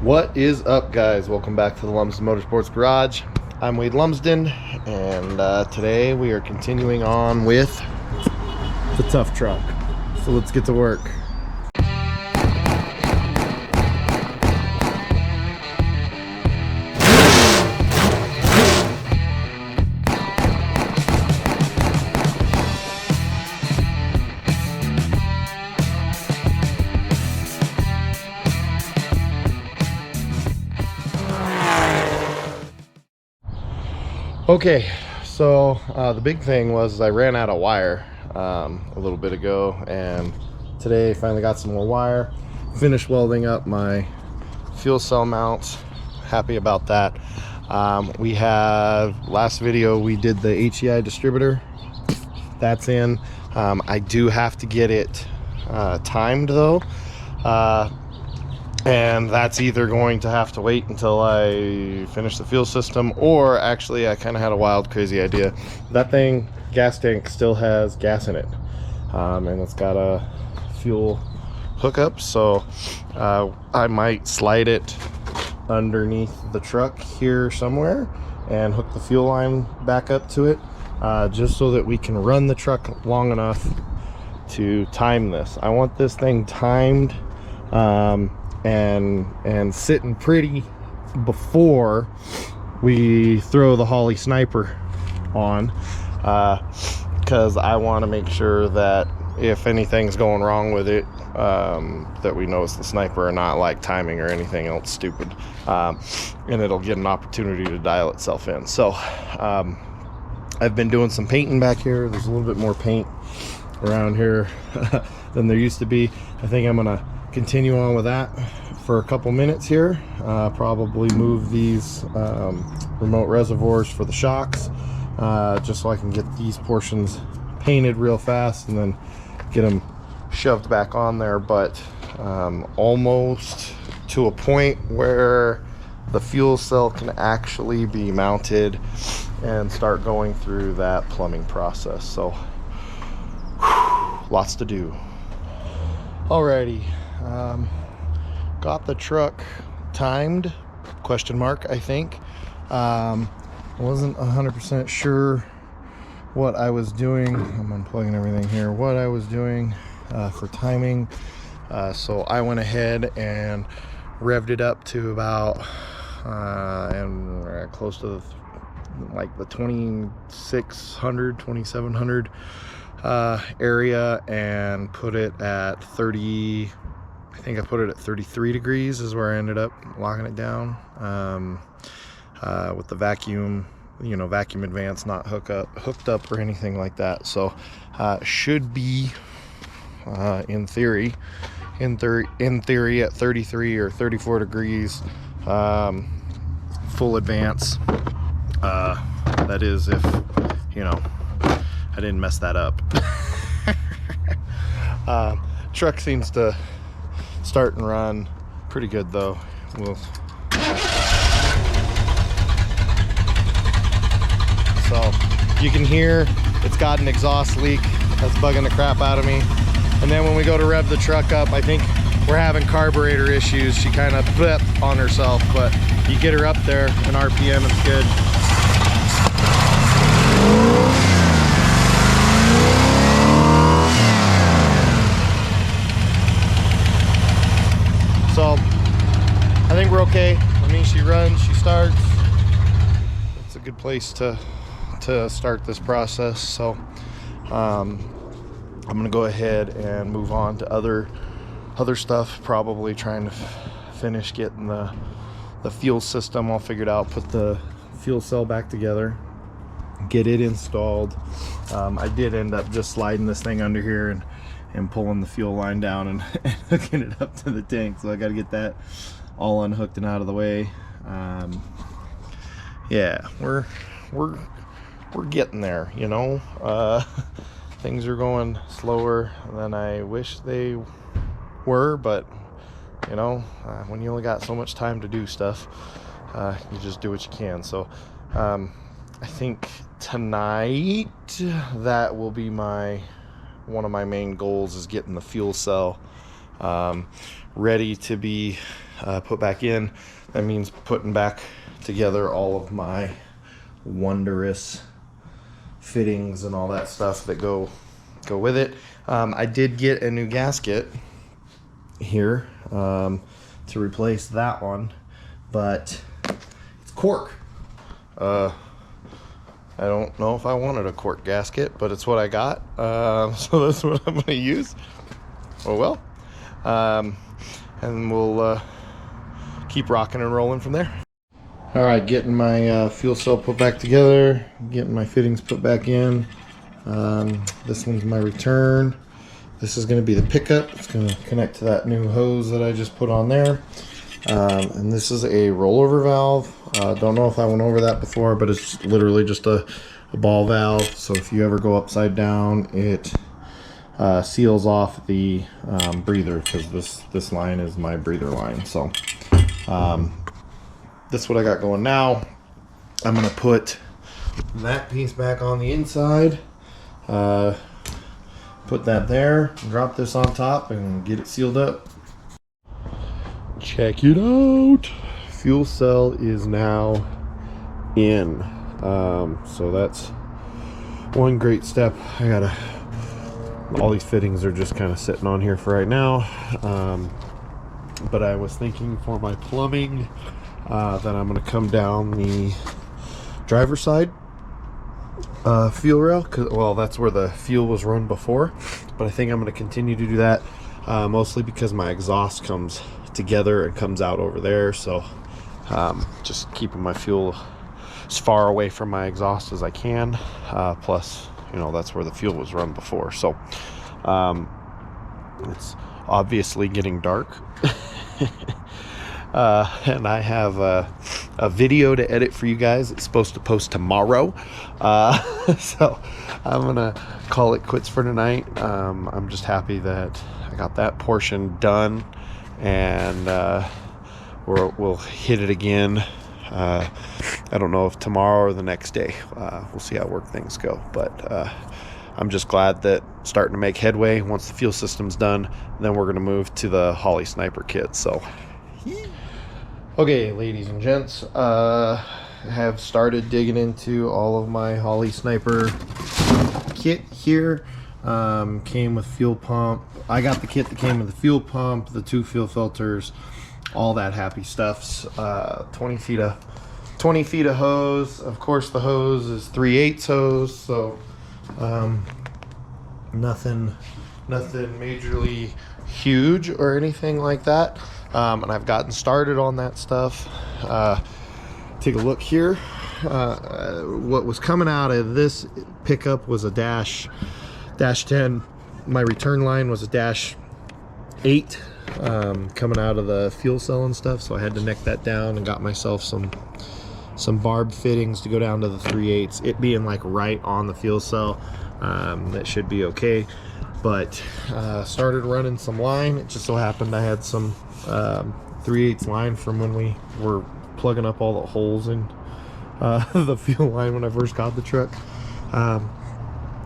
What is up, guys? Welcome back to the Lumsden Motorsports Garage. I'm Wade Lumsden, and today we are continuing on with the Tuff Truck. So let's get to work. Okay, so the big thing was I ran out of wire a little bit ago, and today finally got some more wire. Finished welding up my fuel cell mounts. Happy about that. We have, last video we did the HEI distributor. That's in. I do have to get it timed though. And that's either going to have to wait until I finish the fuel system, or actually I kind of had a wild crazy idea. That thing, gas tank, still has gas in it, and it's got a fuel hookup, so I might slide it underneath the truck here somewhere and hook the fuel line back up to it, just so that we can run the truck long enough to time this. I want this thing timed and sitting pretty before we throw the Holley sniper on, because I want to make sure that if anything's going wrong with it, that we know it's the sniper and not like timing or anything else stupid, and it'll get an opportunity to dial itself in. So I've been doing some painting back here. There's a little bit more paint around here than there used to be. I think I'm gonna continue on with that for a couple minutes here. Probably move these remote reservoirs for the shocks, just so I can get these portions painted real fast and then get them shoved back on there. But almost to a point where the fuel cell can actually be mounted and start going through that plumbing process. So lots to do. Alrighty. Got the truck timed, question mark, I think. Wasn't 100% sure what I was doing. I'm unplugging everything here. What I was doing for timing. So I went ahead and revved it up to about and close to like the 2600, 2700 area, and put it at 30. I think I put it at 33 degrees is where I ended up locking it down, with the vacuum, vacuum advance not hooked up or anything like that. So should be in theory at 33 or 34 degrees, full advance. That is if I didn't mess that up. Truck seems to start and run pretty good though. So you can hear it's got an exhaust leak that's bugging the crap out of me. And then when we go to rev the truck up, I think we're having carburetor issues. She kind of flipped on herself, but you get her up there in RPM, it's good. So I think we're okay. I mean, she runs, she starts. It's a good place to start this process. So I'm gonna go ahead and move on to other stuff. Probably trying to finish getting the fuel system all figured out, put the fuel cell back together, get it installed. I did end up just sliding this thing under here and pulling the fuel line down and hooking it up to the tank. So I got to get that all unhooked and out of the way. Yeah, we're getting there, things are going slower than I wish they were, but when you only got so much time to do stuff, you just do what you can. So I think tonight that will be one of my main goals, is getting the fuel cell ready to be put back in. That means putting back together all of my wondrous fittings and all that stuff that go with it. I did get a new gasket here to replace that one, but it's cork. I don't know if I wanted a cork gasket, but it's what I got, so that's what I'm gonna use. Oh well. And we'll keep rocking and rolling from there. All right, getting my fuel cell put back together, getting my fittings put back in. This one's my return. This is going to be the pickup. It's going to connect to that new hose that I just put on there. And this is a rollover valve. Don't know if I went over that before, but it's literally just a ball valve. So if you ever go upside down, it seals off the breather, because this line is my breather line. So that's what I got going now. I'm gonna put that piece back on the inside, put that there, drop this on top, and get it sealed up. Check it out. Fuel cell is now in. So that's one great step. All these fittings are just kind of sitting on here for right now. But I was thinking for my plumbing, that I'm going to come down the driver's side fuel rail, well, that's where the fuel was run before, but I think I'm going to continue to do that, mostly because my exhaust comes together and comes out over there. So just keeping my fuel as far away from my exhaust as I can, plus that's where the fuel was run before. So it's obviously getting dark. And I have a video to edit for you guys. It's supposed to post tomorrow, so I'm gonna call it quits for tonight. I'm just happy that I got that portion done, and we'll hit it again. I don't know if tomorrow or the next day. We'll see how things go, but I'm just glad that starting to make headway. Once the fuel system's done, then we're gonna move to the Holley sniper kit. So okay, ladies and gents, have started digging into all of my Holley sniper kit here. Came with fuel pump. I got the kit that came with the fuel pump, the 2 fuel filters, all that happy stuffs. 20 feet of hose. Of course, the hose is 3/8 hose, so nothing majorly huge or anything like that. And I've gotten started on that stuff. Take a look here. What was coming out of this pickup was a dash 10. My return line was a dash 8, coming out of the fuel cell and stuff, so I had to neck that down and got myself some barb fittings to go down to the 3/8. It being like right on the fuel cell, that should be okay. But started running some line. It just so happened I had some 3/8 line from when we were plugging up all the holes in the fuel line when I first got the truck.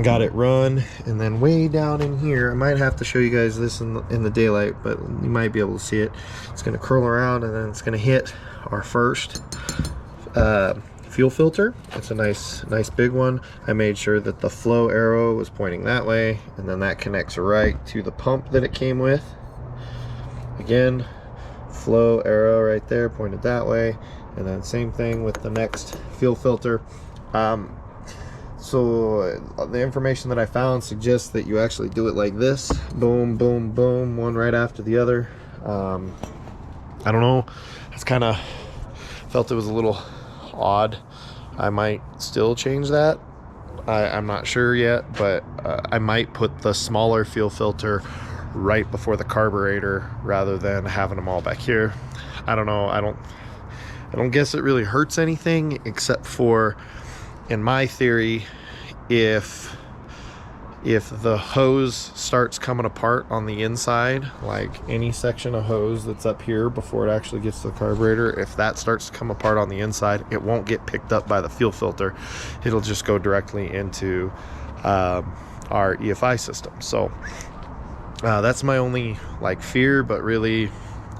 Got it run, and then way down in here, I might have to show you guys this in the daylight, but you might be able to see it. It's going to curl around, and then it's going to hit our first fuel filter. It's a nice big one. I made sure that the flow arrow was pointing that way, and then that connects right to the pump that it came with. Again, flow arrow right there pointed that way, and then same thing with the next fuel filter. So the information that I found suggests that you actually do it like this: boom, boom, boom, one right after the other. I don't know, it's kind of felt it was a little odd. I might still change that. I'm not sure yet, but I might put the smaller fuel filter right before the carburetor rather than having them all back here. I don't know. I don't guess it really hurts anything, except for, in my theory, if the hose starts coming apart on the inside, like any section of hose that's up here before it actually gets to the carburetor, if that starts to come apart on the inside, it won't get picked up by the fuel filter. It'll just go directly into our EFI system. So that's my only fear, but really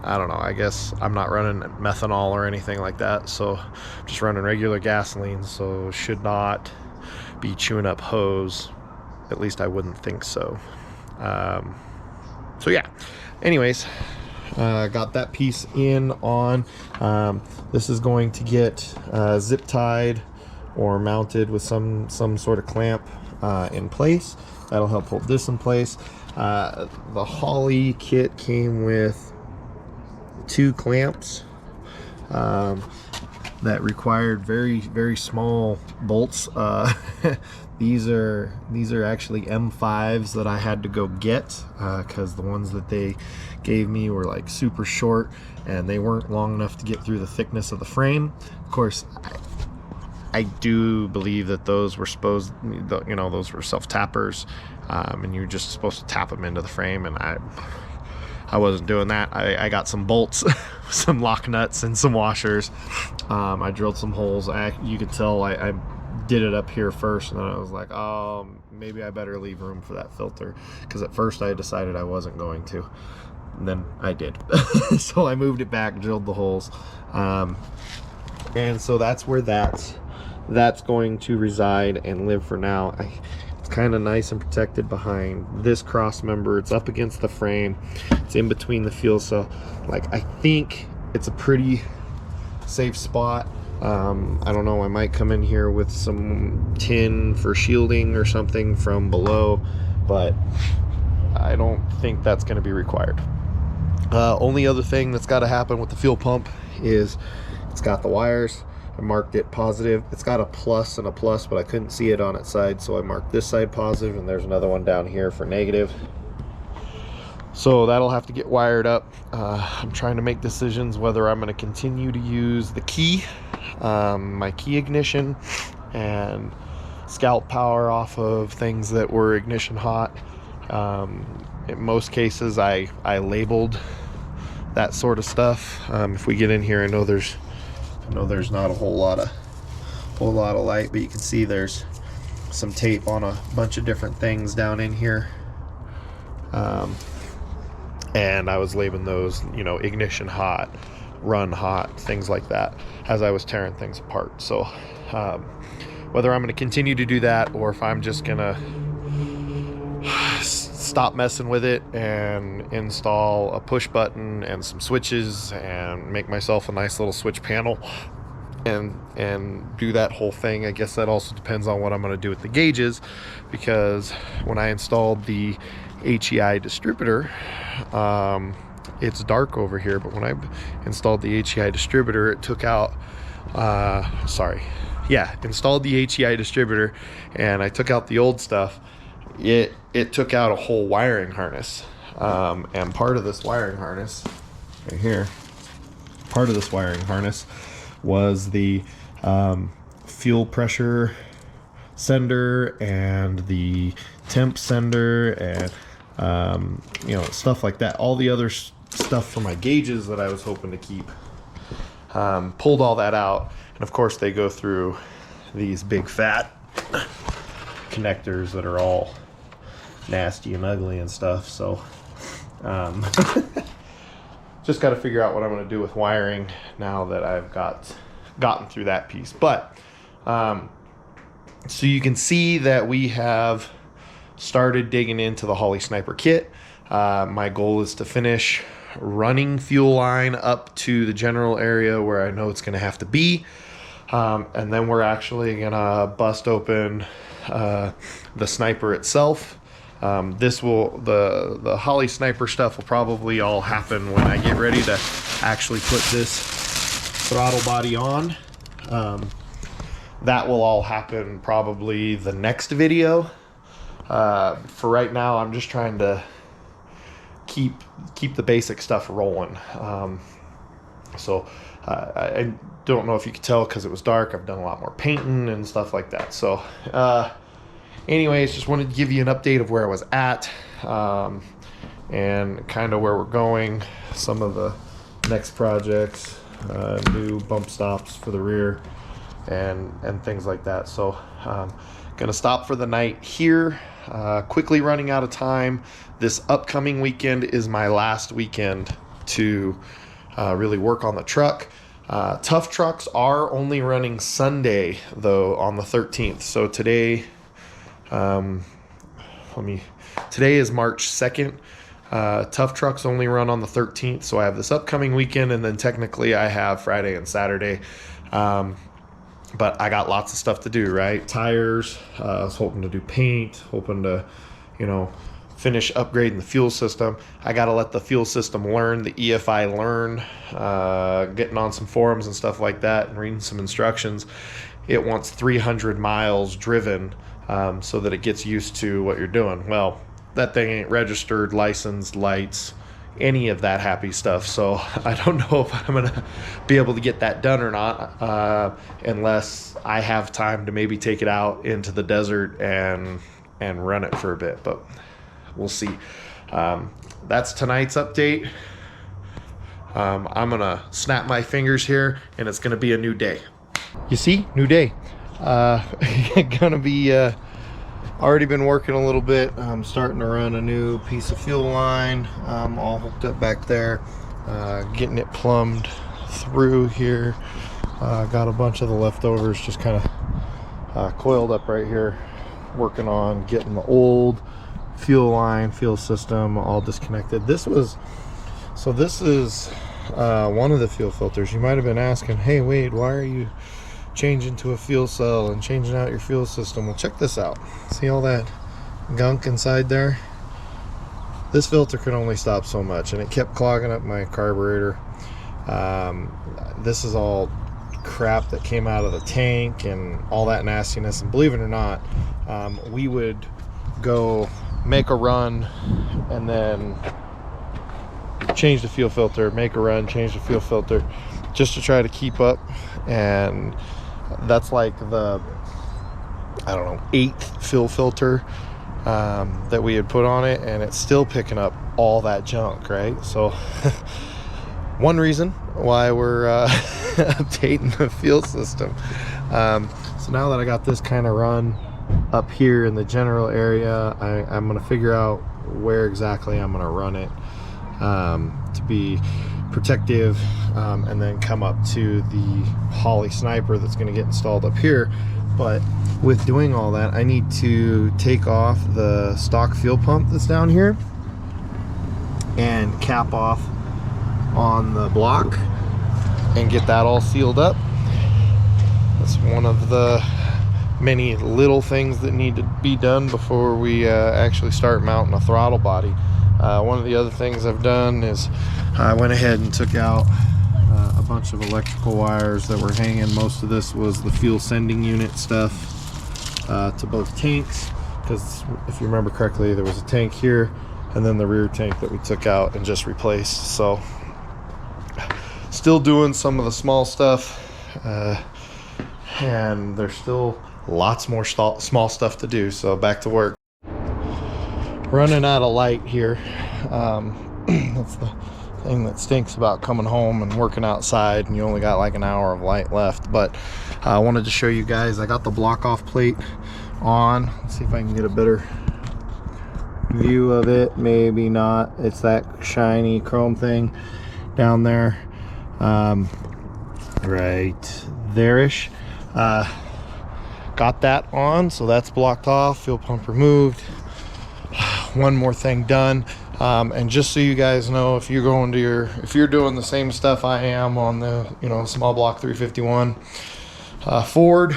I don't know, I guess I'm not running methanol or anything like that, so I'm just running regular gasoline, so should not be chewing up hose. At least I wouldn't think so. So yeah, anyways, got that piece in on. This is going to get zip tied or mounted with some sort of clamp in place. That'll help hold this in place. The Holley kit came with 2 clamps that required very small bolts. These are actually M5s that I had to go get because the ones that they gave me were like super short and they weren't long enough to get through the thickness of the frame. Of course, I do believe that those were supposed, you know, those were self-tappers, and you're just supposed to tap them into the frame, and I wasn't doing that. I got some bolts, some lock nuts, and some washers. I drilled some holes. You could tell I did it up here first, and then I was like, oh, maybe I better leave room for that filter, because at first I decided I wasn't going to, and then I did. So I moved it back, drilled the holes, and so that's where that's going to reside and live for now. It's kind of nice and protected behind this cross member. It's up against the frame. It's in between the fuel cell. Like, I think it's a pretty safe spot. I don't know, I might come in here with some tin for shielding or something from below, but I don't think that's going to be required. Only other thing that's got to happen with the fuel pump is it's got the wires. I marked it positive. It's got a plus and a plus, but I couldn't see it on its side, so I marked this side positive, and there's another one down here for negative. So that'll have to get wired up. I'm trying to make decisions whether I'm going to continue to use the key, my key ignition, and scalp power off of things that were ignition hot. In most cases, I labeled that sort of stuff. If we get in here, I know there's not a whole lot of light, but you can see there's some tape on a bunch of different things down in here. And I was labeling those, you know, ignition hot, run hot, things like that, as I was tearing things apart. So whether I'm going to continue to do that, or if I'm just going to stop messing with it and install a push button and some switches and make myself a nice little switch panel and do that whole thing. I guess that also depends on what I'm going to do with the gauges, because when I installed the HEI distributor, it's dark over here, but when I installed the HEI distributor, it took out installed the HEI distributor, and I took out the old stuff. It took out a whole wiring harness, and part of this wiring harness right here, was the fuel pressure sender and the temp sender and you know, stuff like that. All the other stuff for my gauges that I was hoping to keep, pulled all that out, and of course they go through these big fat connectors that are all nasty and ugly and stuff. So just got to figure out what I'm going to do with wiring now that I've gotten through that piece. But so you can see that we have started digging into the Holley Sniper kit. My goal is to finish running fuel line up to the general area where I know it's going to have to be, and then we're actually going to bust open the Sniper itself. The Holley Sniper stuff will probably all happen when I get ready to actually put this throttle body on. That will all happen probably the next video. For right now, I'm just trying to keep the basic stuff rolling. So I don't know if you could tell because it was dark. I've done a lot more painting and stuff like that. So anyways, just wanted to give you an update of where I was at, and kind of where we're going, some of the next projects, new bump stops for the rear, and things like that. So gonna stop for the night here. Quickly running out of time. This upcoming weekend is my last weekend to really work on the truck. Tuff Trucks are only running Sunday though on the 13th. So today, today is March 2nd. Tuff Trucks only run on the 13th, so I have this upcoming weekend, and then technically I have Friday and Saturday. But I got lots of stuff to do, right? Tires, I was hoping to do paint, hoping to, finish upgrading the fuel system. I got to let the fuel system learn, the EFI learn, getting on some forums and stuff like that and reading some instructions. It wants 300 miles driven so that it gets used to what you're doing. Well, that thing ain't registered, licensed, lights, any of that happy stuff. So I don't know if I'm gonna be able to get that done or not, unless I have time to maybe take it out into the desert and run it for a bit, but we'll see. That's tonight's update. I'm gonna snap my fingers here and it's gonna be a new day. You see, new day. Gonna be already been working a little bit. I'm starting to run a new piece of fuel line, all hooked up back there, getting it plumbed through here. Got a bunch of the leftovers just kind of coiled up right here, working on getting the old fuel line, fuel system all disconnected. This is one of the fuel filters. You might have been asking, hey Wade, why are you changing to a fuel cell and changing out your fuel system? Well, check this out. See all that gunk inside there? This filter can only stop so much, and it kept clogging up my carburetor. This is all crap that came out of the tank and all that nastiness, and believe it or not, we would go make a run and then change the fuel filter, make a run, change the fuel filter, just to try to keep up. And that's like the, I don't know, 8th fuel filter that we had put on it, and it's still picking up all that junk, right? So one reason why we're updating the fuel system. So now that I got this kind of run up here in the general area, I'm going to figure out where exactly I'm going to run it to be protective, and then come up to the Holley sniper that's going to get installed up here. But with doing all that, I need to take off the stock fuel pump that's down here and cap off on the block and get that all sealed up. That's one of the many little things that need to be done before we actually start mounting a throttle body. One of the other things I've done is I went ahead and took out a bunch of electrical wires that were hanging. Most of this was the fuel sending unit stuff to both tanks, because if you remember correctly, there was a tank here and then the rear tank that we took out and just replaced. So still doing some of the small stuff, and there's still lots more small stuff to do. So back to work. Running out of light here. That's the thing that stinks about coming home and working outside and you only got like an hour of light left. But I wanted to show you guys, I got the block off plate on. Let's see if I can get a better view of it. Maybe not. It's that shiny chrome thing down there, right there-ish. Got that on, so that's blocked off, fuel pump removed. One more thing done. And just so you guys know, if you're going to if you're doing the same stuff I am on the small block 351 Ford,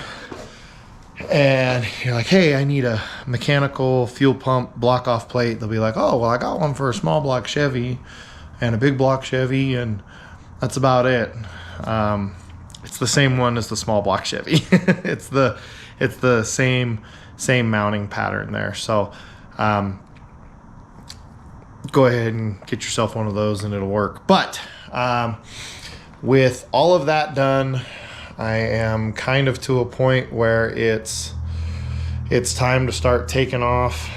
and you're like, hey, I need a mechanical fuel pump block off plate, they'll be like, oh well, I got one for a small block Chevy and a big block Chevy, and that's about it. It's the same one as the small block Chevy. it's the same mounting pattern there. So go ahead and get yourself one of those and it'll work. But with all of that done, I am kind of to a point where it's time to start taking off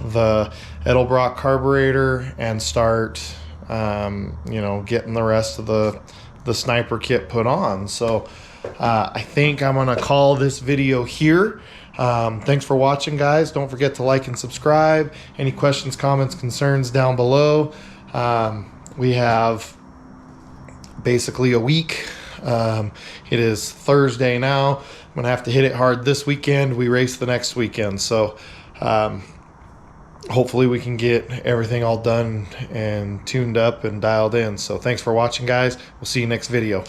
the Edelbrock carburetor and start getting the rest of the sniper kit put on. So I think I'm gonna call this video here. Thanks for watching, guys. Don't forget to like and subscribe. Any questions, comments, concerns down below. We have basically a week. It is Thursday now. I'm gonna have to hit it hard this weekend. We race the next weekend, so hopefully we can get everything all done and tuned up and dialed in. So thanks for watching, guys. We'll see you next video.